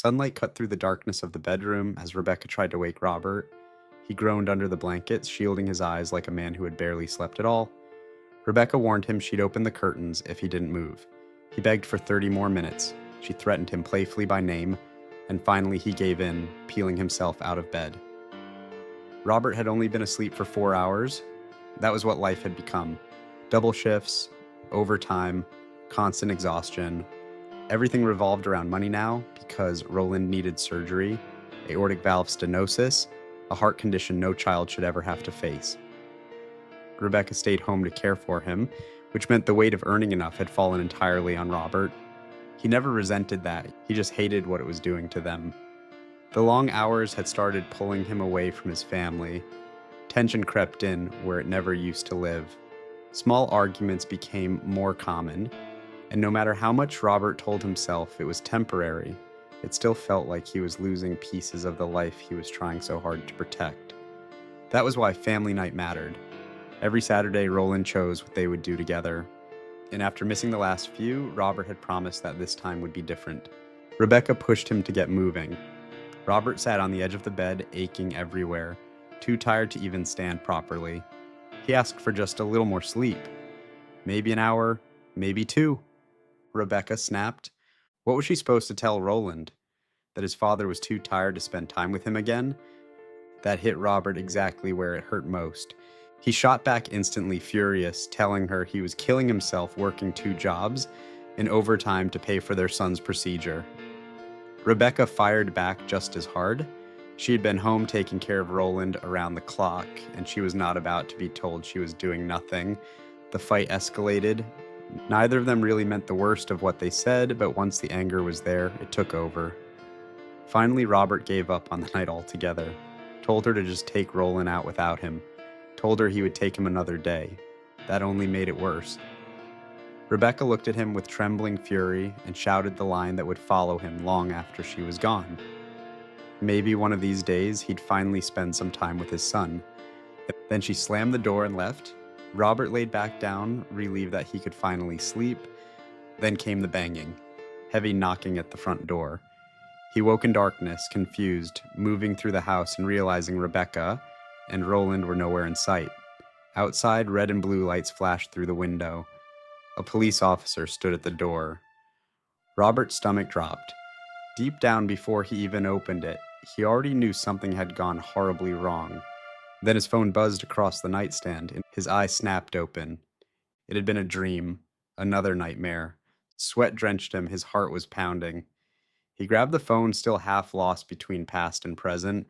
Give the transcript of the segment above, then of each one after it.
Sunlight cut through the darkness of the bedroom as Rebecca tried to wake Robert. He groaned under the blankets, shielding his eyes like a man who had barely slept at all. Rebecca warned him she'd open the curtains if he didn't move. He begged for 30 more minutes. She threatened him playfully by name, and finally he gave in, peeling himself out of bed. Robert had only been asleep for 4 hours. That was what life had become. Double shifts, overtime, constant exhaustion. Everything revolved around money now because Roland needed surgery, aortic valve stenosis, a heart condition no child should ever have to face. Rebecca stayed home to care for him, which meant the weight of earning enough had fallen entirely on Robert. He never resented that, he just hated what it was doing to them. The long hours had started pulling him away from his family. Tension crept in where it never used to live. Small arguments became more common, and no matter how much Robert told himself it was temporary, it still felt like he was losing pieces of the life he was trying so hard to protect. That was why family night mattered. Every Saturday, Roland chose what they would do together. And after missing the last few, Robert had promised that this time would be different. Rebecca pushed him to get moving. Robert sat on the edge of the bed, aching everywhere, too tired to even stand properly. He asked for just a little more sleep. Maybe an hour, maybe 2. Rebecca snapped. What was she supposed to tell Roland? That his father was too tired to spend time with him again? That hit Robert exactly where it hurt most. He shot back instantly, furious, telling her he was killing himself working 2 jobs and overtime to pay for their son's procedure. Rebecca fired back just as hard. She had been home taking care of Roland around the clock, and she was not about to be told she was doing nothing. The fight escalated. Neither of them really meant the worst of what they said, but once the anger was there, it took over. Finally, Robert gave up on the night altogether. Told her to just take Roland out without him. Told her he would take him another day. That only made it worse. Rebecca looked at him with trembling fury and shouted the line that would follow him long after she was gone. Maybe one of these days he'd finally spend some time with his son. Then she slammed the door and left. Robert laid back down, relieved that he could finally sleep. Then came the banging, heavy knocking at the front door. He woke in darkness, confused, moving through the house and realizing Rebecca and Roland were nowhere in sight. Outside, red and blue lights flashed through the window. A police officer stood at the door. Robert's stomach dropped. Deep down before he even opened it, he already knew something had gone horribly wrong. Then his phone buzzed across the nightstand, and his eyes snapped open. It had been a dream, another nightmare. Sweat drenched him, his heart was pounding. He grabbed the phone, still half lost between past and present.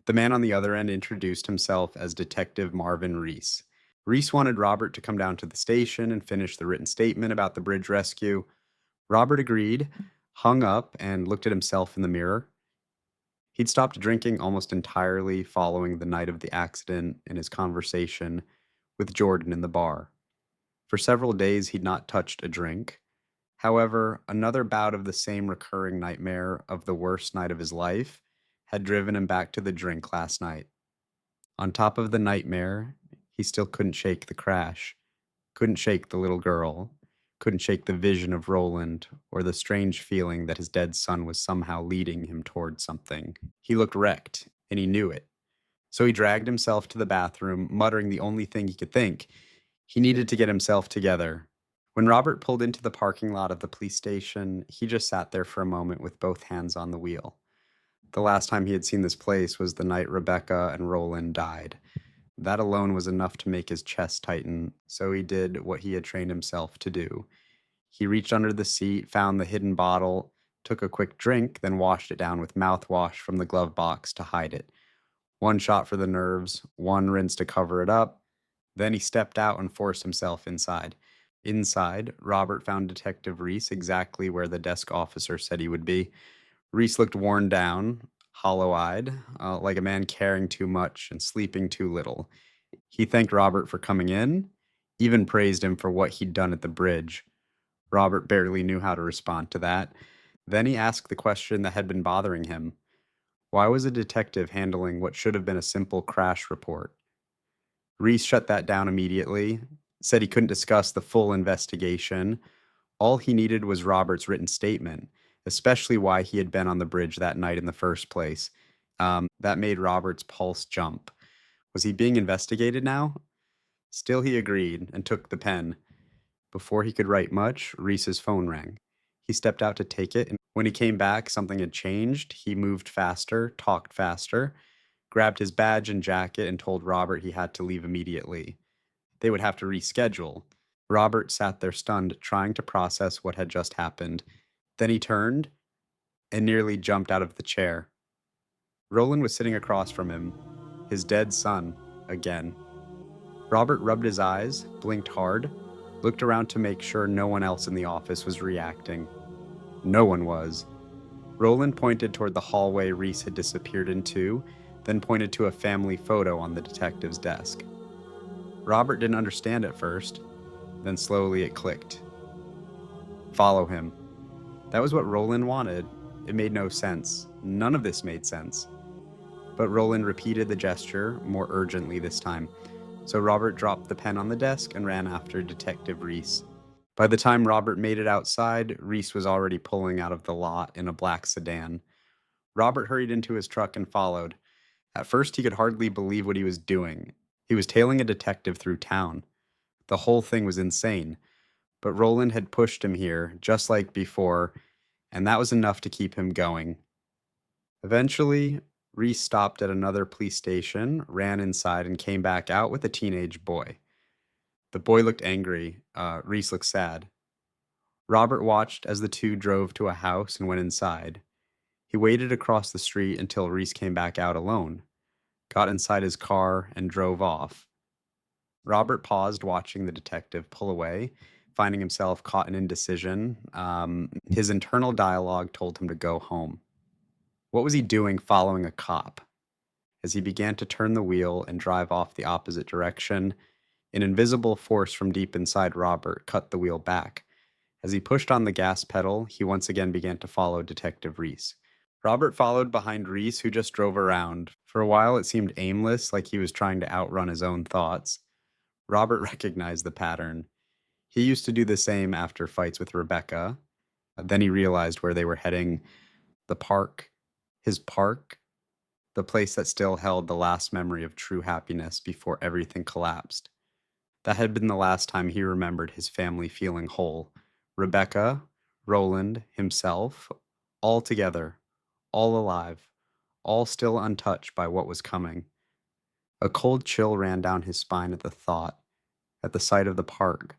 The man on the other end introduced himself as Detective Marvin Reese. Reese wanted Robert to come down to the station and finish the written statement about the bridge rescue. Robert agreed, hung up, and looked at himself in the mirror. He'd stopped drinking almost entirely following the night of the accident and his conversation with Jordan in the bar. For several days, he'd not touched a drink. However, another bout of the same recurring nightmare of the worst night of his life had driven him back to the drink last night. On top of the nightmare, he still couldn't shake the crash, couldn't shake the little girl, couldn't shake the vision of Roland or the strange feeling that his dead son was somehow leading him toward something. He looked wrecked, and he knew it. So he dragged himself to the bathroom, muttering the only thing he could think. He needed to get himself together. When Robert pulled into the parking lot of the police station, he just sat there for a moment with both hands on the wheel. The last time he had seen this place was the night Rebecca and Roland died. That alone was enough to make his chest tighten, so he did what he had trained himself to do. He reached under the seat, found the hidden bottle, took a quick drink, then washed it down with mouthwash from the glove box to hide it. One shot for the nerves, one rinse to cover it up. Then he stepped out and forced himself inside. Inside, Robert found Detective Reese exactly where the desk officer said he would be. Reese looked worn down, hollow-eyed, like a man caring too much and sleeping too little. He thanked Robert for coming in, even praised him for what he'd done at the bridge. Robert barely knew how to respond to that. Then he asked the question that had been bothering him. Why was a detective handling what should have been a simple crash report? Reese shut that down immediately, said he couldn't discuss the full investigation. All he needed was Robert's written statement, especially why he had been on the bridge that night in the first place. That made Robert's pulse jump. Was he being investigated now? Still, he agreed and took the pen. Before he could write much, Reese's phone rang. He stepped out to take it, and when he came back, something had changed. He moved faster, talked faster, grabbed his badge and jacket, and told Robert he had to leave immediately. They would have to reschedule. Robert sat there stunned, trying to process what had just happened. Then he turned and nearly jumped out of the chair. Roland was sitting across from him, his dead son, again. Robert rubbed his eyes, blinked hard, looked around to make sure no one else in the office was reacting. No one was. Roland pointed toward the hallway Reese had disappeared into, then pointed to a family photo on the detective's desk. Robert didn't understand at first, then slowly it clicked. Follow him. That was what Roland wanted. It made no sense. None of this made sense. But Roland repeated the gesture, more urgently this time. So Robert dropped the pen on the desk and ran after Detective Reese. By the time Robert made it outside, Reese was already pulling out of the lot in a black sedan. Robert hurried into his truck and followed. At first, he could hardly believe what he was doing. He was tailing a detective through town. The whole thing was insane. But Roland had pushed him here, just like before, and that was enough to keep him going. Eventually, Reese stopped at another police station, ran inside, and came back out with a teenage boy. The boy looked angry. Reese looked sad. Robert watched as the two drove to a house and went inside. He waited across the street until Reese came back out alone, got inside his car, and drove off. Robert paused, watching the detective pull away, finding himself caught in indecision. His internal dialogue told him to go home. What was he doing following a cop? As he began to turn the wheel and drive off the opposite direction, an invisible force from deep inside Robert cut the wheel back. As he pushed on the gas pedal, he once again began to follow Detective Reese. Robert followed behind Reese, who just drove around. For a while, it seemed aimless, like he was trying to outrun his own thoughts. Robert recognized the pattern. He used to do the same after fights with Rebecca. Then he realized where they were heading. The park. His park. The place that still held the last memory of true happiness before everything collapsed. That had been the last time he remembered his family feeling whole. Rebecca, Roland, himself, all together, all alive, all still untouched by what was coming. A cold chill ran down his spine at the thought, at the sight of the park.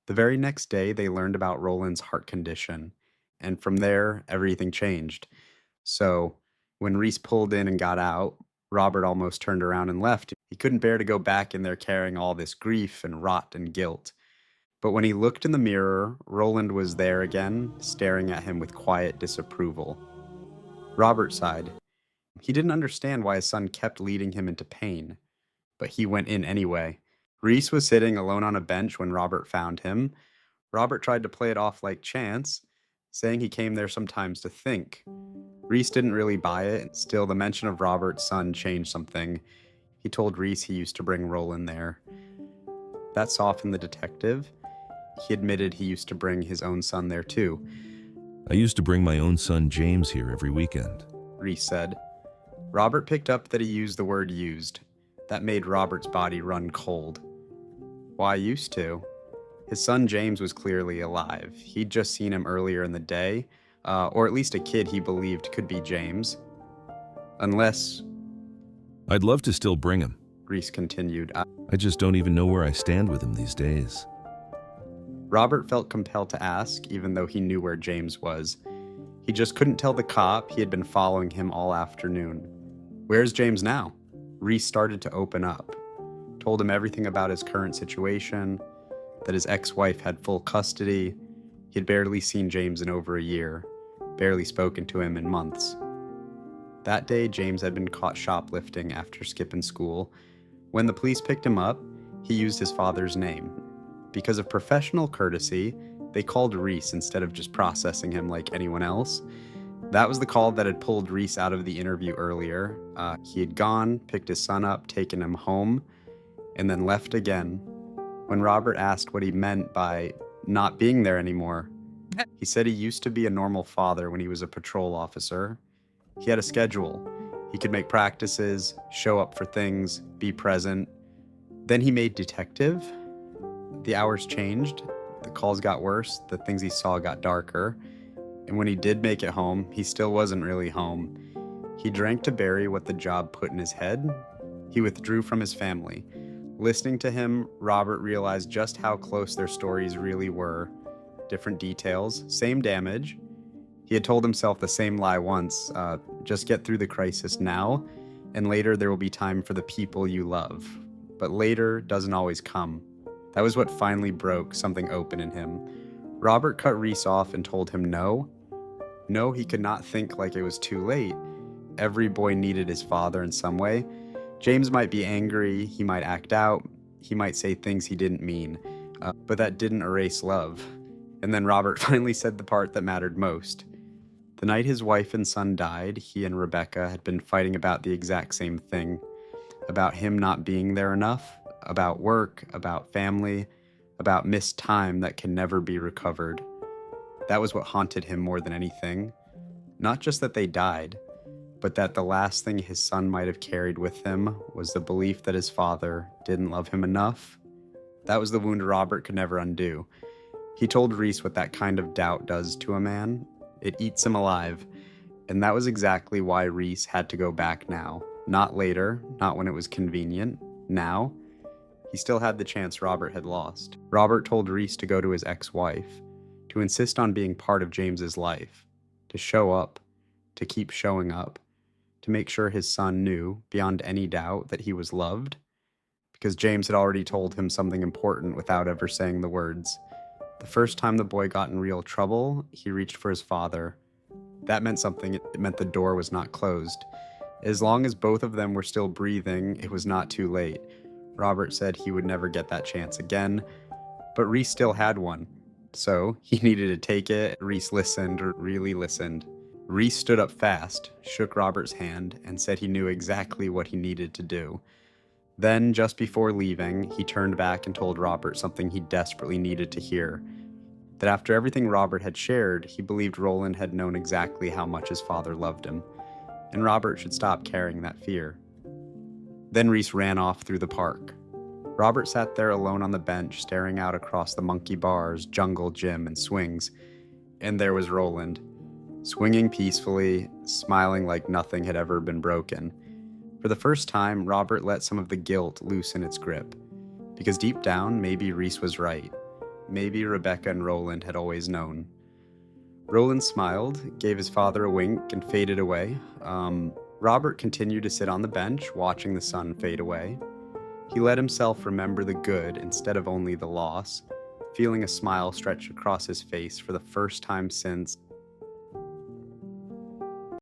The very next day, they learned about Roland's heart condition, and from there, everything changed. So, when Reese pulled in and got out, Robert almost turned around and left. He couldn't bear to go back in there carrying all this grief and rot and guilt. But when he looked in the mirror, Roland was there again, staring at him with quiet disapproval. Robert sighed. He didn't understand why his son kept leading him into pain, but he went in anyway. Reese was sitting alone on a bench when Robert found him. Robert tried to play it off like chance, saying he came there sometimes to think. Reese didn't really buy it. Still, the mention of Robert's son changed something. He told Reese he used to bring Roland there. That softened the detective. He admitted he used to bring his own son there too. I used to bring my own son James here every weekend, Reese said. Robert picked up that he used the word used. That made Robert's body run cold. Why used to? His son James was clearly alive. He'd just seen him earlier in the day, or at least a kid he believed could be James. Unless, I'd love to still bring him. Reese continued. I just don't even know where I stand with him these days. Robert felt compelled to ask, even though he knew where James was. He just couldn't tell the cop he had been following him all afternoon. Where's James now? Reese started to open up, told him everything about his current situation, that his ex-wife had full custody. He had barely seen James in over a year, barely spoken to him in months. That day, James had been caught shoplifting after skipping school. When the police picked him up, he used his father's name. Because of professional courtesy, they called Reese instead of just processing him like anyone else. That was the call that had pulled Reese out of the interview earlier. He had gone, picked his son up, taken him home, and then left again. When Robert asked what he meant by not being there anymore, He said he used to be a normal father when he was a patrol officer. He had a schedule. He could make practices, show up for things, be present. Then he made detective. The hours changed, the calls got worse, the things he saw got darker. And when he did make it home, he still wasn't really home. He drank to bury what the job put in his head. He withdrew from his family. Listening to him, Robert realized just how close their stories really were. Different details, same damage. He had told himself the same lie once, just get through the crisis now, and later there will be time for the people you love. But later doesn't always come. That was what finally broke something open in him. Robert cut Reese off and told him no. No, he could not think like it was too late. Every boy needed his father in some way. James might be angry, he might act out, he might say things he didn't mean, but that didn't erase love. And then Robert finally said the part that mattered most. The night his wife and son died, he and Rebecca had been fighting about the exact same thing. About him not being there enough, about work, about family, about missed time that can never be recovered. That was what haunted him more than anything. Not just that they died, but that the last thing his son might have carried with him was the belief that his father didn't love him enough. That was the wound Robert could never undo. He told Reese what that kind of doubt does to a man. It eats him alive. And that was exactly why Reese had to go back now. Not later, not when it was convenient. Now, he still had the chance Robert had lost. Robert told Reese to go to his ex-wife, to insist on being part of James's life, to show up, to keep showing up, to make sure his son knew, beyond any doubt, that he was loved, because James had already told him something important without ever saying the words. The first time the boy got in real trouble, he reached for his father. That meant something. It meant the door was not closed. As long as both of them were still breathing, it was not too late. Robert said he would never get that chance again, but Reese still had one. So he needed to take it. Reese listened, really listened. Reese stood up fast, shook Robert's hand, and said he knew exactly what he needed to do. Then, just before leaving, he turned back and told Robert something he desperately needed to hear. That after everything Robert had shared, he believed Roland had known exactly how much his father loved him, and Robert should stop carrying that fear. Then Reese ran off through the park. Robert sat there alone on the bench, staring out across the monkey bars, jungle gym, and swings, and there was Roland, swinging peacefully, smiling like nothing had ever been broken. For the first time, Robert let some of the guilt loosen its grip, because deep down, maybe Reese was right. Maybe Rebecca and Roland had always known. Roland smiled, gave his father a wink, and faded away. Robert continued to sit on the bench, watching the sun fade away. He let himself remember the good instead of only the loss, feeling a smile stretch across his face for the first time since